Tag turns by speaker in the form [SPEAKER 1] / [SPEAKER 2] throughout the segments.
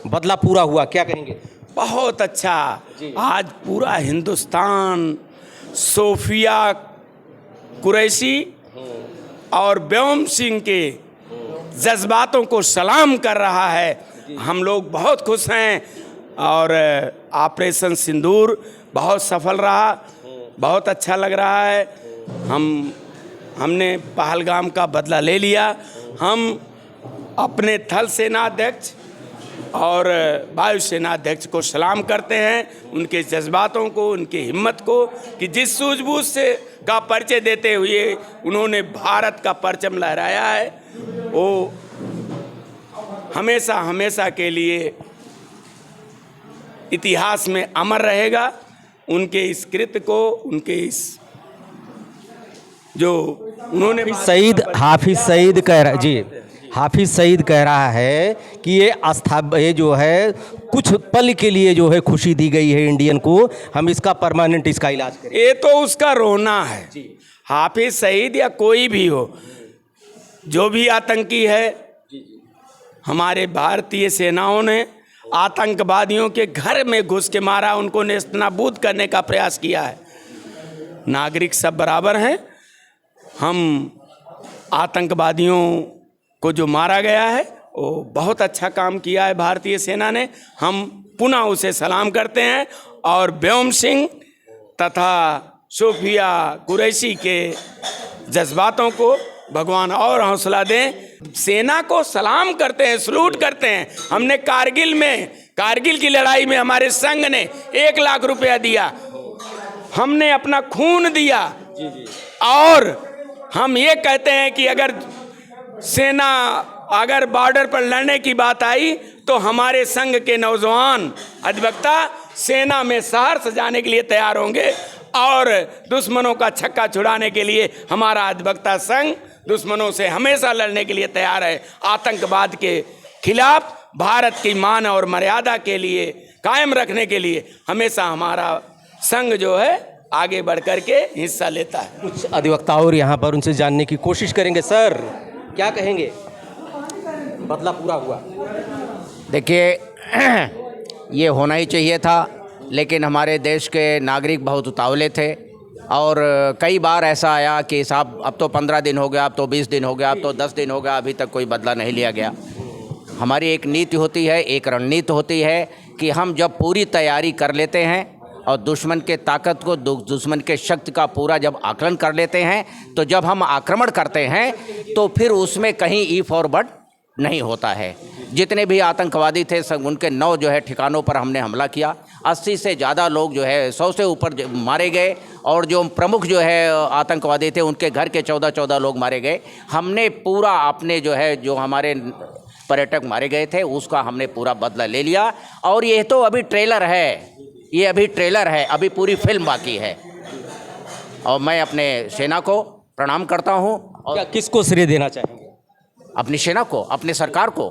[SPEAKER 1] बदला पूरा हुआ, क्या कहेंगे?
[SPEAKER 2] बहुत अच्छा। आज पूरा हिंदुस्तान सोफिया कुरैशी और व्योम सिंह के जज्बातों को सलाम कर रहा है। हम लोग बहुत खुश हैं और ऑपरेशन सिंदूर बहुत सफल रहा, बहुत अच्छा लग रहा है। हमने पहलगाम का बदला ले लिया। हम अपने थल सेनाध्यक्ष और वायुसेना अध्यक्ष को सलाम करते हैं, उनके जज्बातों को, उनकी हिम्मत को, कि जिस सूझबूझ से का परिचय देते हुए उन्होंने भारत का परचम लहराया है, वो हमेशा हमेशा के लिए इतिहास में अमर रहेगा। उनके इस कृत्य को, उनके इस जो उन्होंने
[SPEAKER 1] हाफिज सईद कह रहा जी, हाफिज सईद कह रहा है कि ये जो है कुछ पल के लिए जो है खुशी दी गई है इंडियन को, हम इसका परमानेंट इसका इलाज करें।
[SPEAKER 2] ये तो उसका रोना है। हाफिज सईद या कोई भी हो, जो भी आतंकी है, हमारे भारतीय सेनाओं ने आतंकवादियों के घर में घुस के मारा, उनको नेस्तनाबूद करने का प्रयास किया है। नागरिक सब बराबर हैं। हम आतंकवादियों को जो मारा गया है वो बहुत अच्छा काम किया है भारतीय सेना ने, हम पुनः उसे सलाम करते हैं और व्योम सिंह तथा सोफिया कुरैशी के जज्बातों को भगवान और हौसला दें। सेना को सलाम करते हैं, सलूट करते हैं। हमने कारगिल की लड़ाई में हमारे संघ ने 1 लाख रुपया दिया, हमने अपना खून दिया। और हम ये कहते हैं कि अगर बॉर्डर पर लड़ने की बात आई तो हमारे संघ के नौजवान अधिवक्ता सेना में शहर सजाने के लिए तैयार होंगे और दुश्मनों का छक्का छुड़ाने के लिए हमारा अधिवक्ता संघ दुश्मनों से हमेशा लड़ने के लिए तैयार है। आतंकवाद के खिलाफ भारत की मान और मर्यादा के लिए कायम रखने के लिए हमेशा हमारा संघ जो है आगे बढ़ कर के हिस्सा लेता है।
[SPEAKER 1] कुछ अधिवक्ता और यहाँ पर उनसे जानने की कोशिश करेंगे। सर, क्या कहेंगे? बदला पूरा हुआ।
[SPEAKER 3] देखिए, ये होना ही चाहिए था, लेकिन हमारे देश के नागरिक बहुत उतावले थे और कई बार ऐसा आया कि साहब अब तो 15 दिन हो गया, अब तो 20 दिन हो गया, अब तो 10 दिन हो गया, अभी तक कोई बदला नहीं लिया गया। हमारी एक नीति होती है, एक रणनीति होती है कि हम जब पूरी तैयारी कर लेते हैं और दुश्मन के ताकत को, दुश्मन के शक्ति का पूरा जब आकलन कर लेते हैं, तो जब हम आक्रमण करते हैं तो फिर उसमें कहीं ई फॉरवर्ड नहीं होता है। जितने भी आतंकवादी थे सब उनके 9 जो है ठिकानों पर हमने हमला किया। 80 से ज़्यादा लोग जो है 100 से ऊपर मारे गए और जो प्रमुख जो है आतंकवादी थे उनके घर के 14 लोग मारे गए। हमने पूरा अपने जो है जो हमारे पर्यटक मारे गए थे उसका हमने पूरा बदला ले लिया। और ये तो अभी ट्रेलर है, ये अभी ट्रेलर है, अभी पूरी फिल्म बाकी है। और मैं अपने सेना को प्रणाम करता हूँ। और
[SPEAKER 1] किसको श्रेय देना चाहेंगे?
[SPEAKER 3] अपनी सेना को, अपने सरकार को।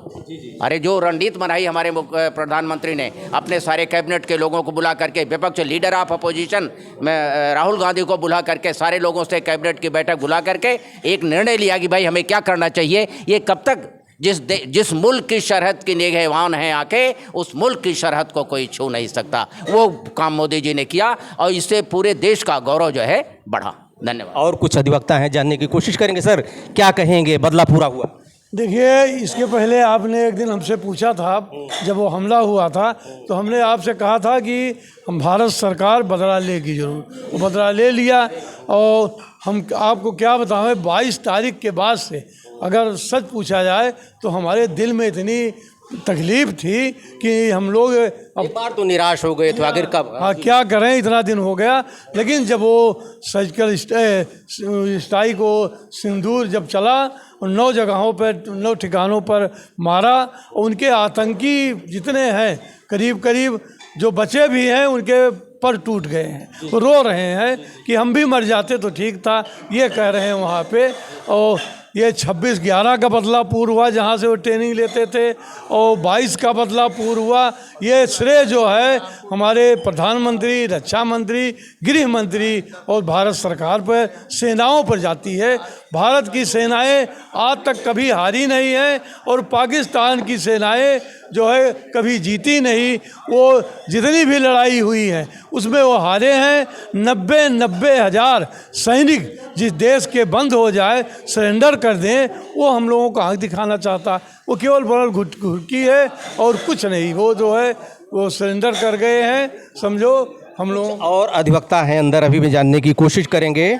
[SPEAKER 3] अरे जो रणनीति बनाई हमारे प्रधानमंत्री ने, अपने सारे कैबिनेट के लोगों को बुला करके, विपक्ष लीडर ऑफ अपोजिशन में राहुल गांधी को बुला करके, सारे लोगों से कैबिनेट की बैठक बुला करके एक निर्णय लिया कि भाई हमें क्या करना चाहिए। ये कब तक जिस मुल्क की सरहद की निगहबान है आके, उस मुल्क की सरहद को कोई छू नहीं सकता। वो काम मोदी जी ने किया और इससे पूरे देश का गौरव जो है बढ़ा। धन्यवाद।
[SPEAKER 1] और कुछ अधिवक्ता हैं, जानने की कोशिश करेंगे। सर, क्या कहेंगे? बदला पूरा हुआ।
[SPEAKER 4] देखिए, इसके पहले आपने एक दिन हमसे पूछा था, जब वो हमला हुआ था तो हमने आपसे कहा था कि हम भारत सरकार बदला लेगी जरूर, वो बदला ले लिया। और हम आपको क्या बताएं, 22 तारीख के बाद से अगर सच पूछा जाए तो हमारे दिल में इतनी तकलीफ़ थी कि हम लोग
[SPEAKER 1] एक बार तो निराश हो गए थे, आखिर कब?
[SPEAKER 4] हाँ, क्या करें, इतना दिन हो गया। लेकिन जब वो सर्जिकल स्ट्राइक को सिंदूर जब चला और 9 जगहों पर, 9 ठिकानों पर मारा, उनके आतंकी जितने हैं करीब जो बचे भी हैं उनके पर टूट गए हैं, वो रो रहे हैं कि हम भी मर जाते तो ठीक था, ये कह रहे हैं वहाँ पे। और ये 26/11 का बदलापुर हुआ जहाँ से वो ट्रेनिंग लेते थे, और 22 का बदलापुर हुआ। ये श्रेय जो है हमारे प्रधानमंत्री, रक्षा मंत्री, गृह मंत्री और भारत सरकार पर, सेनाओं पर जाती है। भारत की सेनाएं आज तक कभी हारी नहीं है और पाकिस्तान की सेनाएं जो है कभी जीती नहीं। वो जितनी भी लड़ाई हुई है उसमें वो हारे हैं। 90 हज़ार सैनिक जिस देश के बंद हो जाए, सरेंडर कर दें, वो हम लोगों को आँख दिखाना चाहता। वो केवल बड़ा घुटकी है और कुछ नहीं। वो जो है वो सरेंडर कर गए हैं, समझो हम लोग।
[SPEAKER 1] और अधिवक्ता हैं अंदर, अभी भी जानने की कोशिश करेंगे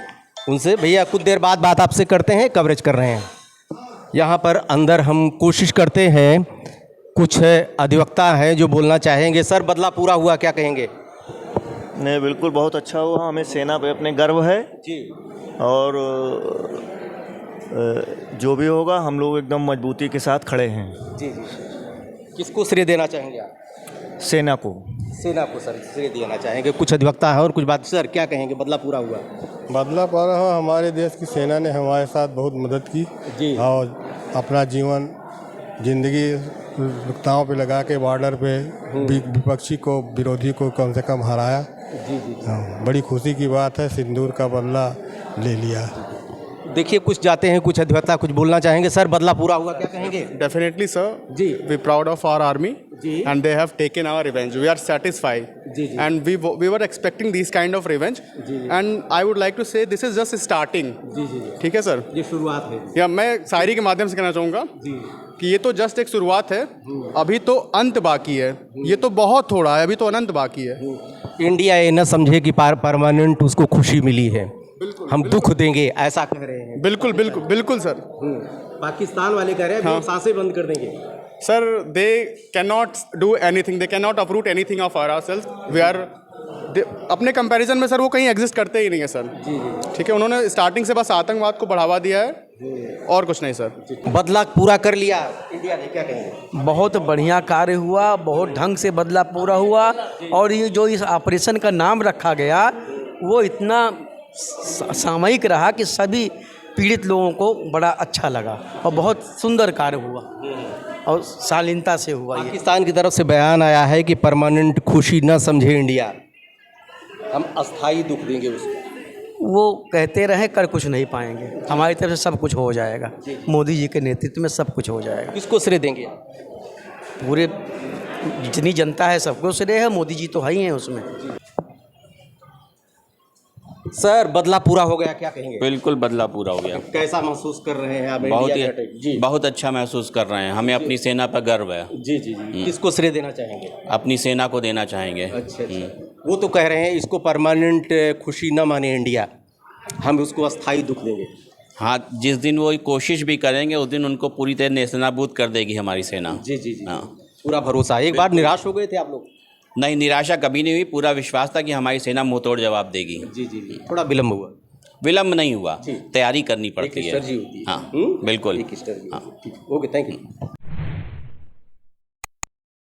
[SPEAKER 1] उनसे। भैया कुछ देर बाद बात आपसे करते हैं, कवरेज कर रहे हैं यहाँ पर अंदर। हम कोशिश करते हैं, कुछ अधिवक्ता हैं जो बोलना चाहेंगे। सर, बदला पूरा हुआ, क्या कहेंगे?
[SPEAKER 5] नहीं, बिल्कुल बहुत अच्छा हुआ। हमें सेना पे अपने गर्व है
[SPEAKER 1] जी।
[SPEAKER 5] और जो भी होगा हम लोग एकदम मजबूती के साथ खड़े हैं।
[SPEAKER 1] जी जी। किसको श्रेय देना चाहेंगे आप?
[SPEAKER 5] सेना को।
[SPEAKER 1] सेना को सर श्रेय देना चाहेंगे। कुछ अधिवक्ता है और कुछ बात। सर क्या कहेंगे, बदला पूरा हुआ?
[SPEAKER 6] बदला पड़ा हो, हमारे देश की सेना ने हमारे साथ बहुत मदद की
[SPEAKER 1] जी।
[SPEAKER 6] और अपना जीवन जिंदगी रुकताओं पे लगा के बॉर्डर पे विपक्षी को, विरोधी को कम से कम हराया।
[SPEAKER 1] जी जी।
[SPEAKER 6] हाँ, बड़ी खुशी की बात है। सिंदूर का बदला ले लिया।
[SPEAKER 1] देखिए, कुछ जाते हैं, कुछ अधिवक्ता कुछ बोलना चाहेंगे। सर, बदला पूरा हुआ, क्या कहेंगे?
[SPEAKER 7] Definitely, sir.
[SPEAKER 1] Ji.
[SPEAKER 7] We're proud of our army,
[SPEAKER 1] ji.
[SPEAKER 7] and they have taken our revenge. We are satisfied,
[SPEAKER 1] ji, ji.
[SPEAKER 7] and we were expecting these kind of revenge.
[SPEAKER 1] Ji.
[SPEAKER 7] And I would like to say this is just starting.
[SPEAKER 1] जी जी।
[SPEAKER 7] ठीक है sir?
[SPEAKER 1] ये शुरुआत है।
[SPEAKER 7] या मैं शायरी के माध्यम से कहना चाहूँगा
[SPEAKER 1] जी।
[SPEAKER 7] कि ये तो जस्ट एक शुरुआत है, अभी तो अंत बाकी है। ये तो बहुत थोड़ा है, अभी तो अनंत बाकी है।
[SPEAKER 1] इंडिया ये न समझे कि परमानेंट उसको खुशी मिली है, हम दुख देंगे, ऐसा कह रहे हैं।
[SPEAKER 7] बिल्कुल बिल्कुल बिल्कुल सर।
[SPEAKER 1] पाकिस्तान वाले कह रहे हैं, हम सांसें बंद कर देंगे।
[SPEAKER 7] Sir, they can not do anything, they can not uproot anything of our self. We are अपने कंपैरिजन में सर वो कहीं एग्जिस्ट करते ही नहीं है सर। ठीक है, उन्होंने स्टार्टिंग से बस आतंकवाद को बढ़ावा दिया है और कुछ नहीं सर।
[SPEAKER 1] बदला पूरा कर लिया इंडिया ने, क्या कहेंगे?
[SPEAKER 8] बहुत बढ़िया कार्य हुआ, बहुत ढंग से बदला पूरा हुआ। और ये जो इस ऑपरेशन का नाम रखा गया वो इतना सामयिक रहा कि सभी पीड़ित लोगों को बड़ा अच्छा लगा और बहुत सुंदर कार्य हुआ और शालीनता से हुआ। ये
[SPEAKER 1] पाकिस्तान की तरफ से बयान आया है कि परमानेंट खुशी न समझे इंडिया, हम अस्थाई दुख देंगे उसको।
[SPEAKER 8] वो कहते रहे, कर कुछ नहीं पाएंगे। हमारी तरफ से सब कुछ हो जाएगा, मोदी जी के नेतृत्व में सब कुछ हो जाएगा।
[SPEAKER 1] किसको श्रेय देंगे आप?
[SPEAKER 8] पूरे जितनी जनता है सबको श्रेय है, मोदी जी तो है ही हैं उसमें।
[SPEAKER 1] सर, बदला पूरा हो गया, क्या कहेंगे?
[SPEAKER 9] बिल्कुल बदला पूरा हो गया।
[SPEAKER 1] कैसा महसूस कर रहे हैं आप?
[SPEAKER 9] बहुत
[SPEAKER 1] इंडिया के
[SPEAKER 9] ही
[SPEAKER 1] जी।
[SPEAKER 9] बहुत अच्छा महसूस कर रहे हैं। हमें अपनी सेना पर गर्व है।
[SPEAKER 1] जी जी जी। किसको श्रेय देना चाहेंगे?
[SPEAKER 9] अपनी सेना को देना चाहेंगे।
[SPEAKER 1] अच्छा अच्छा। वो तो कह रहे हैं इसको परमानेंट खुशी न माने इंडिया, हम उसको अस्थाई दुख देंगे।
[SPEAKER 9] हाँ, जिस दिन वो कोशिश भी करेंगे उस दिन उनको पूरी तरह नेस्तनाबूद कर देगी हमारी सेना।
[SPEAKER 1] जी जी जी।
[SPEAKER 9] हाँ,
[SPEAKER 1] पूरा भरोसा। एक बार निराश हो गए थे आप लोग?
[SPEAKER 9] नहीं, निराशा कभी नहीं हुई। पूरा विश्वास था कि हमारी सेना मुंहतोड़ जवाब देगी।
[SPEAKER 1] जी जी जी। थोड़ा विलम्ब हुआ?
[SPEAKER 9] विलम्ब नहीं हुआ, तैयारी करनी पड़ती है।
[SPEAKER 1] स्ट्रेटजी होती है।
[SPEAKER 9] हाँ, बिल्कुल।
[SPEAKER 1] एक स्ट्रेटजी।
[SPEAKER 9] हाँ।
[SPEAKER 1] Okay, thank you.